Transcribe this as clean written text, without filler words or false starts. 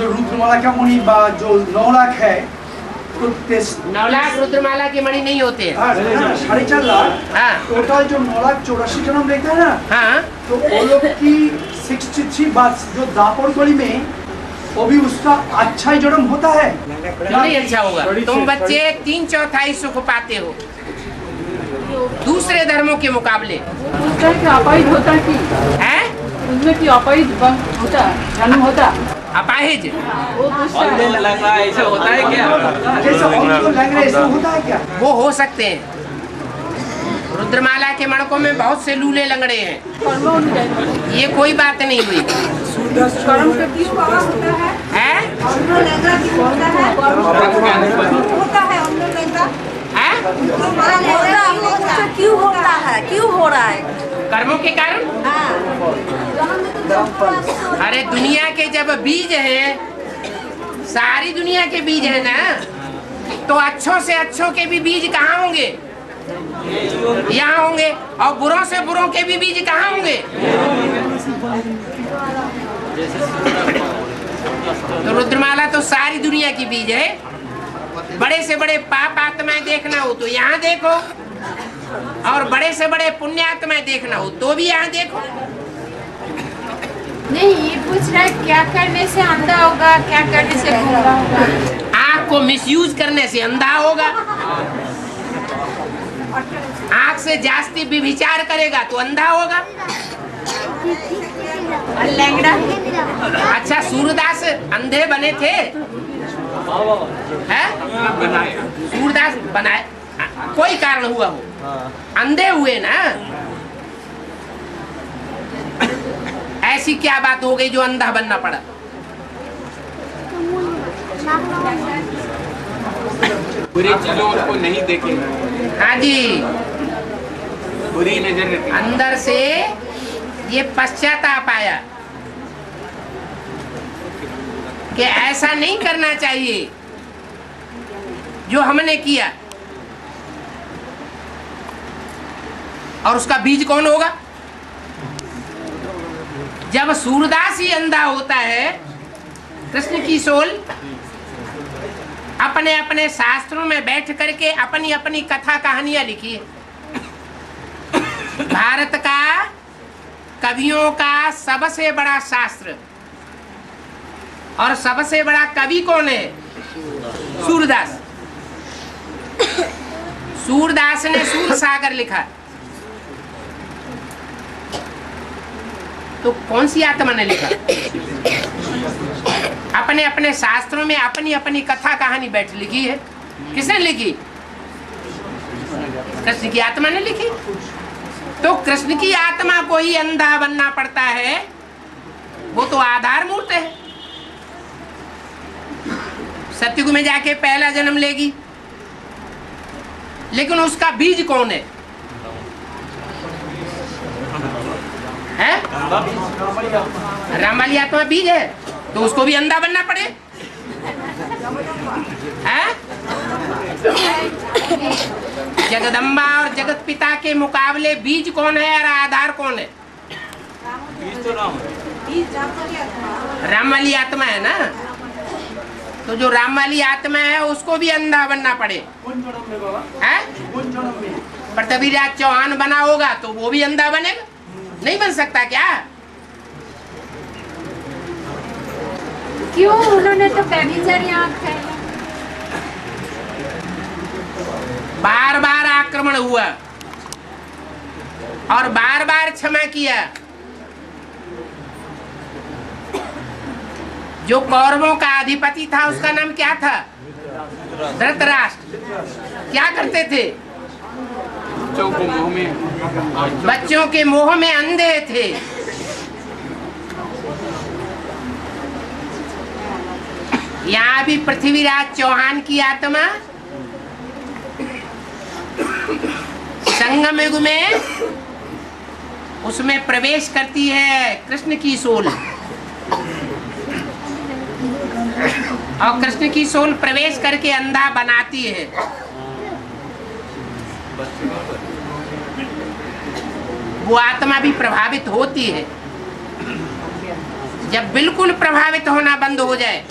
जो रुद्रमाला का मणि जो 9 लाख है तो 9 लाख रुद्रमाला के मणि नहीं होते हैं। 4.5 लाख। हाँ। टोटल जो 9,84,000 जन्म लेते हैं ना। हाँ। तो वो लोग की 63 बात जो दापोर गली में वो भी उसका अच्छा ही जन्म होता है। क्यों नहीं अच्छा होगा? तुम बच्चे 3/4 सुख पाते हो दूसरे धर्मों के मुकाबले। अपाहिज होता है उसमें की अपाहिज होता जन्म होता अपाहिज ऐसा होता है क्या? ऐसा होता है क्या? वो हो सकते हैं। रुद्रमाला के मणकों में बहुत से लूले लंगड़े हैं, ये कोई बात नहीं हुई है? क्यों होता है? क्यों हो रहा है? कर्मों के कारण। अरे दुनिया के जब बीज हैं, सारी दुनिया के बीज हैं ना, तो अच्छों से अच्छों के भी बीज कहाँ होंगे? यहाँ होंगे। और बुरों से बुरों के भी बीज कहाँ होंगे? तो रुद्रमाला तो सारी दुनिया की बीज है। बड़े से बड़े पाप आत्माएं देखना हो तो यहाँ देखो, और बड़े से बड़े पुण्य आत्माएं देखना हो तो भी यहाँ देखो। नहीं, ये पूछ रहा है क्या करने से अंधा होगा, क्या करने से गूंगा होगा? आँख को मिसयूज करने से अंधा होगा। आँख से जास्ती व्यभिचार करेगा तो अंधा होगा। और लैंगड़ा? अच्छा, सूरदास अंधे बने थे? है? सूरदास बनाए, कोई कारण हुआ हो, अंधे हुए ना। ऐसी क्या बात हो गई जो अंधा बनना पड़ा? बुरी चीजों को नहीं देखेंगे। हाँ जी, बुरी नजर अंदर से ये पश्चाताप आया कि ऐसा नहीं करना चाहिए जो हमने किया। और उसका बीज कौन होगा? जब सूरदास ही अंधा होता है, कृष्ण की सोल अपने अपने शास्त्रों में बैठ करके अपनी अपनी कथा कहानियां लिखी है। भारत का कवियों का सबसे बड़ा शास्त्र और सबसे बड़ा कवि कौन है? सूरदास। सूरदास ने सूर सागर लिखा, तो कौन सी आत्मा ने लिखा? अपने अपने शास्त्रों में अपनी अपनी कथा कहानी बैठ लिखी है। किसने लिखी? कृष्ण की आत्मा ने लिखी। तो कृष्ण की आत्मा को ही अंधा बनना पड़ता है, वो तो आधार मूर्त है। सत्युग में जाके पहला जन्म लेगी, लेकिन उसका बीज कौन है? हैं? राम वाली आत्मा बीज है, तो उसको भी अंधा बनना पड़े? हैं? जगदम्बा और जगत पिता के मुकाबले बीज कौन है और आधार कौन है? राम वाली आत्मा है ना। तो जो राम वाली आत्मा है उसको भी अंधा बनना पड़े। हैं? पृथ्वीराज चौहान बना होगा तो वो भी अंधा बनेगा? नहीं बन सकता क्या? क्यों? उन्होंने तो व्यभिचारी आँख है। बार बार आक्रमण हुआ और बार बार क्षमा किया। जो कौरवों का अधिपति था उसका नाम क्या था? धृतराष्ट्र। क्या करते थे? बच्चों के मोह में अंधे थे। यहाँ भी पृथ्वीराज चौहान की आत्मा संगम युग में उसमें प्रवेश करती है, कृष्ण की सोल। और कृष्ण की सोल प्रवेश करके अंधा बनाती है। वो आत्मा भी प्रभावित होती है। जब बिल्कुल प्रभावित होना बंद हो जाए